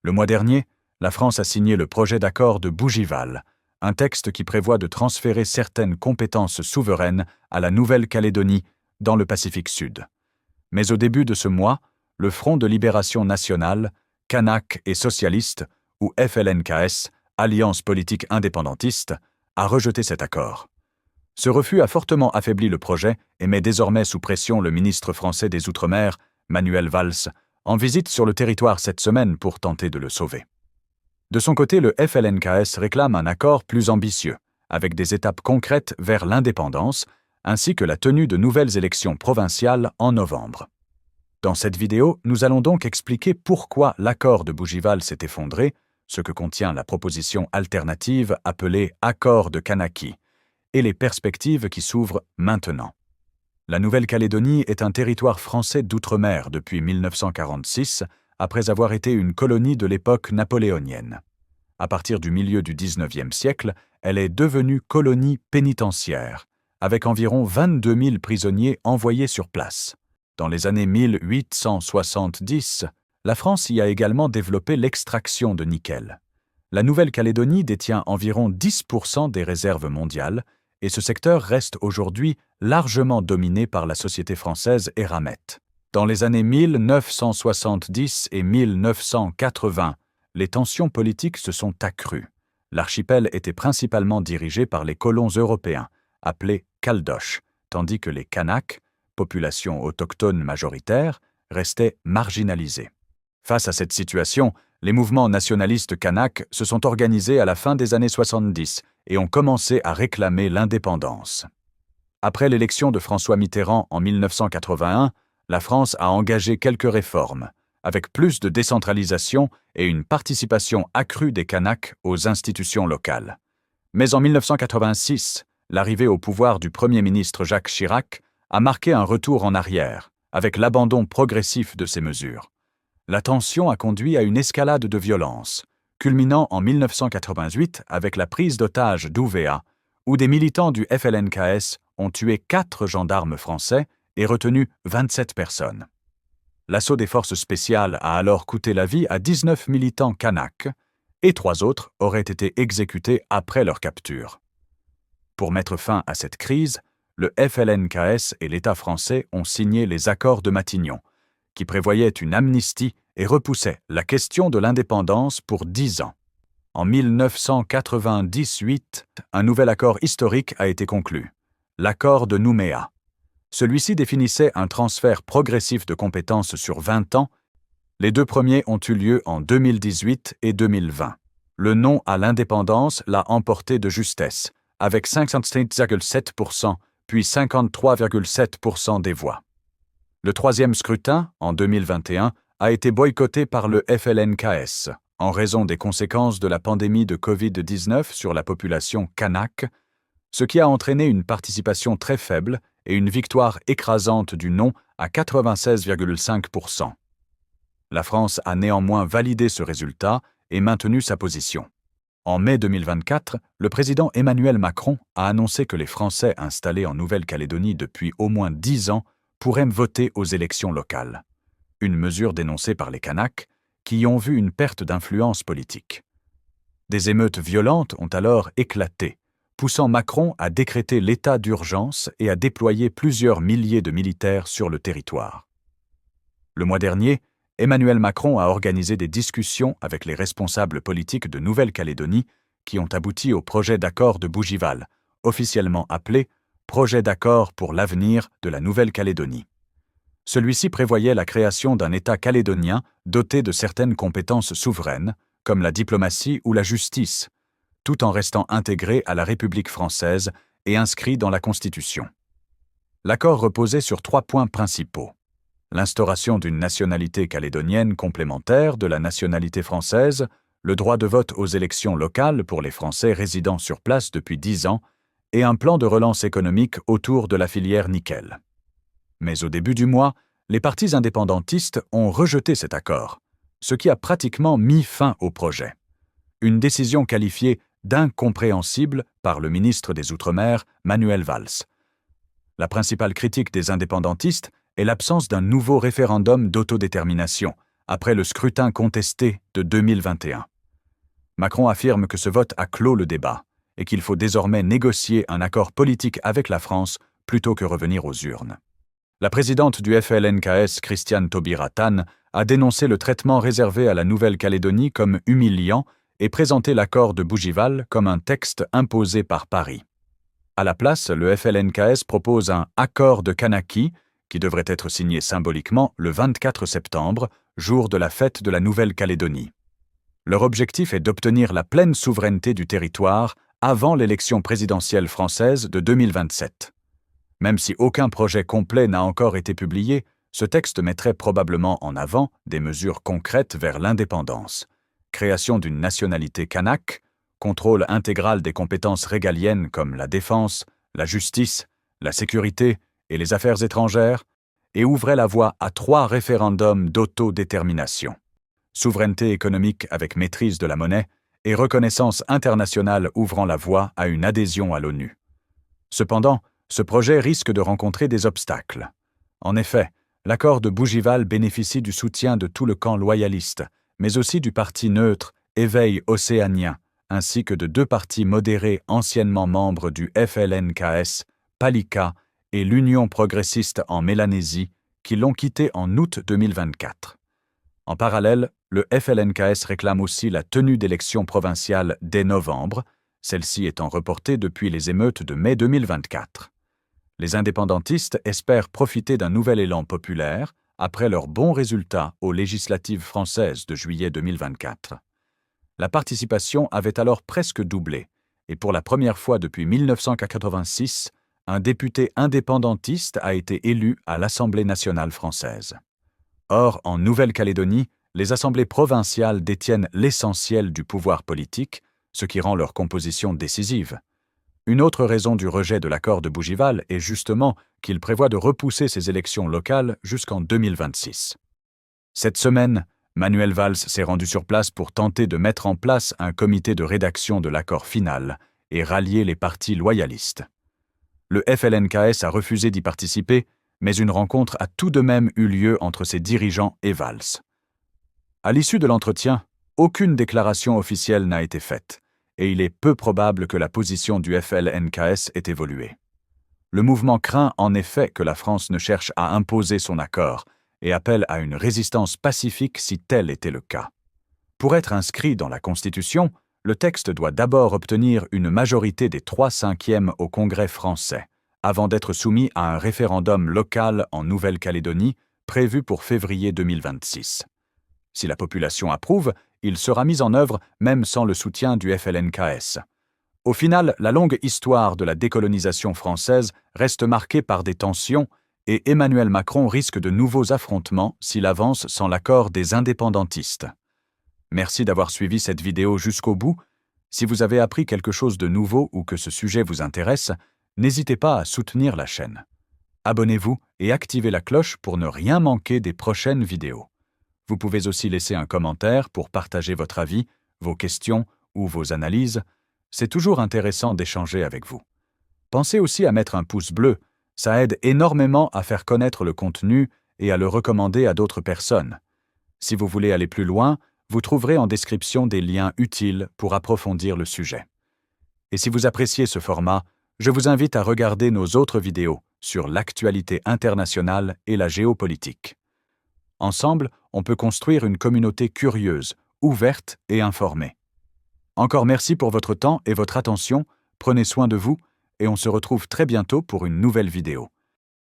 Le mois dernier, la France a signé le projet d'accord de Bougival, un texte qui prévoit de transférer certaines compétences souveraines à la Nouvelle-Calédonie dans le Pacifique Sud. Mais au début de ce mois, le Front de Libération Nationale, Kanak et Socialiste, ou FLNKS, Alliance politique indépendantiste, a rejeté cet accord. Ce refus a fortement affaibli le projet et met désormais sous pression le ministre français des Outre-mer, Manuel Valls, en visite sur le territoire cette semaine pour tenter de le sauver. De son côté, le FLNKS réclame un accord plus ambitieux, avec des étapes concrètes vers l'indépendance, ainsi que la tenue de nouvelles élections provinciales en novembre. Dans cette vidéo, nous allons donc expliquer pourquoi l'accord de Bougival s'est effondré, ce que contient la proposition alternative appelée Accord de Kanaki, et les perspectives qui s'ouvrent maintenant. La Nouvelle-Calédonie est un territoire français d'outre-mer depuis 1946, après avoir été une colonie de l'époque napoléonienne. À partir du milieu du XIXe siècle, elle est devenue colonie pénitentiaire, avec environ 22 000 prisonniers envoyés sur place. Dans les années 1870, la France y a également développé l'extraction de nickel. La Nouvelle-Calédonie détient environ 10% des réserves mondiales, et ce secteur reste aujourd'hui largement dominé par la société française Eramet. Dans les années 1970 et 1980, les tensions politiques se sont accrues. L'archipel était principalement dirigé par les colons européens, appelés Caldoches, tandis que les Kanaks, population autochtone majoritaire, restaient marginalisés. Face à cette situation, les mouvements nationalistes kanaks se sont organisés à la fin des années 70 et ont commencé à réclamer l'indépendance. Après l'élection de François Mitterrand en 1981, la France a engagé quelques réformes, avec plus de décentralisation et une participation accrue des Kanaks aux institutions locales. Mais en 1986, l'arrivée au pouvoir du Premier ministre Jacques Chirac a marqué un retour en arrière, avec l'abandon progressif de ces mesures. La tension a conduit à une escalade de violence, culminant en 1988 avec la prise d'otage d'Ouvéa, où des militants du FLNKS ont tué 4 gendarmes français et retenu 27 personnes. L'assaut des forces spéciales a alors coûté la vie à 19 militants kanaks, et 3 autres auraient été exécutés après leur capture. Pour mettre fin à cette crise, le FLNKS et l'État français ont signé les accords de Matignon, qui prévoyaient une amnistie et repoussaient la question de l'indépendance pour 10 ans. En 1998, un nouvel accord historique a été conclu, l'accord de Nouméa. Celui-ci définissait un transfert progressif de compétences sur 20 ans. Les 2 premiers ont eu lieu en 2018 et 2020. Le non à l'indépendance l'a emporté de justesse, avec 57,7%, puis 53,7% des voix. Le 3e scrutin, en 2021, a été boycotté par le FLNKS, en raison des conséquences de la pandémie de Covid-19 sur la population kanak, ce qui a entraîné une participation très faible et une victoire écrasante du non à 96,5%. La France a néanmoins validé ce résultat et maintenu sa position. En mai 2024, le président Emmanuel Macron a annoncé que les Français installés en Nouvelle-Calédonie depuis au moins 10 ans pourraient voter aux élections locales. Une mesure dénoncée par les Kanaks, qui y ont vu une perte d'influence politique. Des émeutes violentes ont alors éclaté, poussant Macron à décréter l'état d'urgence et à déployer plusieurs milliers de militaires sur le territoire. Le mois dernier, Emmanuel Macron a organisé des discussions avec les responsables politiques de Nouvelle-Calédonie qui ont abouti au projet d'accord de Bougival, officiellement appelé Projet d'accord pour l'avenir de la Nouvelle-Calédonie. Celui-ci prévoyait la création d'un État calédonien doté de certaines compétences souveraines, comme la diplomatie ou la justice, tout en restant intégré à la République française et inscrit dans la Constitution. L'accord reposait sur 3 points principaux. L'instauration d'une nationalité calédonienne complémentaire de la nationalité française, le droit de vote aux élections locales pour les Français résidant sur place depuis 10 ans et un plan de relance économique autour de la filière nickel. Mais au début du mois, les partis indépendantistes ont rejeté cet accord, ce qui a pratiquement mis fin au projet. Une décision qualifiée d'incompréhensible par le ministre des Outre-mer, Manuel Valls. La principale critique des indépendantistes est l'absence d'un nouveau référendum d'autodétermination, après le scrutin contesté de 2021. Macron affirme que ce vote a clos le débat et qu'il faut désormais négocier un accord politique avec la France plutôt que revenir aux urnes. La présidente du FLNKS, Christiane Taubira Tann, a dénoncé le traitement réservé à la Nouvelle-Calédonie comme humiliant et présenté l'accord de Bougival comme un texte imposé par Paris. À la place, le FLNKS propose un « accord de Kanaki » qui devrait être signé symboliquement le 24 septembre, jour de la fête de la Nouvelle-Calédonie. Leur objectif est d'obtenir la pleine souveraineté du territoire avant l'élection présidentielle française de 2027. Même si aucun projet complet n'a encore été publié, ce texte mettrait probablement en avant des mesures concrètes vers l'indépendance. Création d'une nationalité kanak, contrôle intégral des compétences régaliennes comme la défense, la justice, la sécurité et les affaires étrangères, et ouvrait la voie à 3 référendums d'autodétermination. Souveraineté économique avec maîtrise de la monnaie et reconnaissance internationale ouvrant la voie à une adhésion à l'ONU. Cependant, ce projet risque de rencontrer des obstacles. En effet, l'accord de Bougival bénéficie du soutien de tout le camp loyaliste, mais aussi du parti neutre Éveil océanien, ainsi que de 2 partis modérés anciennement membres du FLNKS, Palika et l'Union progressiste en Mélanésie, qui l'ont quitté en août 2024. En parallèle, le FLNKS réclame aussi la tenue d'élections provinciales dès novembre, celle-ci étant reportée depuis les émeutes de mai 2024. Les indépendantistes espèrent profiter d'un nouvel élan populaire après leurs bons résultats aux législatives françaises de juillet 2024. La participation avait alors presque doublé, et pour la première fois depuis 1986, un député indépendantiste a été élu à l'Assemblée nationale française. Or, en Nouvelle-Calédonie, les assemblées provinciales détiennent l'essentiel du pouvoir politique, ce qui rend leur composition décisive. Une autre raison du rejet de l'accord de Bougival est justement qu'il prévoit de repousser ces élections locales jusqu'en 2026. Cette semaine, Manuel Valls s'est rendu sur place pour tenter de mettre en place un comité de rédaction de l'accord final et rallier les partis loyalistes. Le FLNKS a refusé d'y participer, mais une rencontre a tout de même eu lieu entre ses dirigeants et Valls. À l'issue de l'entretien, aucune déclaration officielle n'a été faite, et il est peu probable que la position du FLNKS ait évolué. Le mouvement craint en effet que la France ne cherche à imposer son accord et appelle à une résistance pacifique si tel était le cas. Pour être inscrit dans la Constitution, le texte doit d'abord obtenir une majorité des 3/5 au Congrès français, avant d'être soumis à un référendum local en Nouvelle-Calédonie prévu pour février 2026. Si la population approuve, il sera mis en œuvre même sans le soutien du FLNKS. Au final, la longue histoire de la décolonisation française reste marquée par des tensions et Emmanuel Macron risque de nouveaux affrontements s'il avance sans l'accord des indépendantistes. Merci d'avoir suivi cette vidéo jusqu'au bout. Si vous avez appris quelque chose de nouveau ou que ce sujet vous intéresse, n'hésitez pas à soutenir la chaîne. Abonnez-vous et activez la cloche pour ne rien manquer des prochaines vidéos. Vous pouvez aussi laisser un commentaire pour partager votre avis, vos questions ou vos analyses. C'est toujours intéressant d'échanger avec vous. Pensez aussi à mettre un pouce bleu, ça aide énormément à faire connaître le contenu et à le recommander à d'autres personnes. Si vous voulez aller plus loin, vous trouverez en description des liens utiles pour approfondir le sujet. Et si vous appréciez ce format, je vous invite à regarder nos autres vidéos sur l'actualité internationale et la géopolitique. Ensemble, on peut construire une communauté curieuse, ouverte et informée. Encore merci pour votre temps et votre attention, prenez soin de vous, et on se retrouve très bientôt pour une nouvelle vidéo.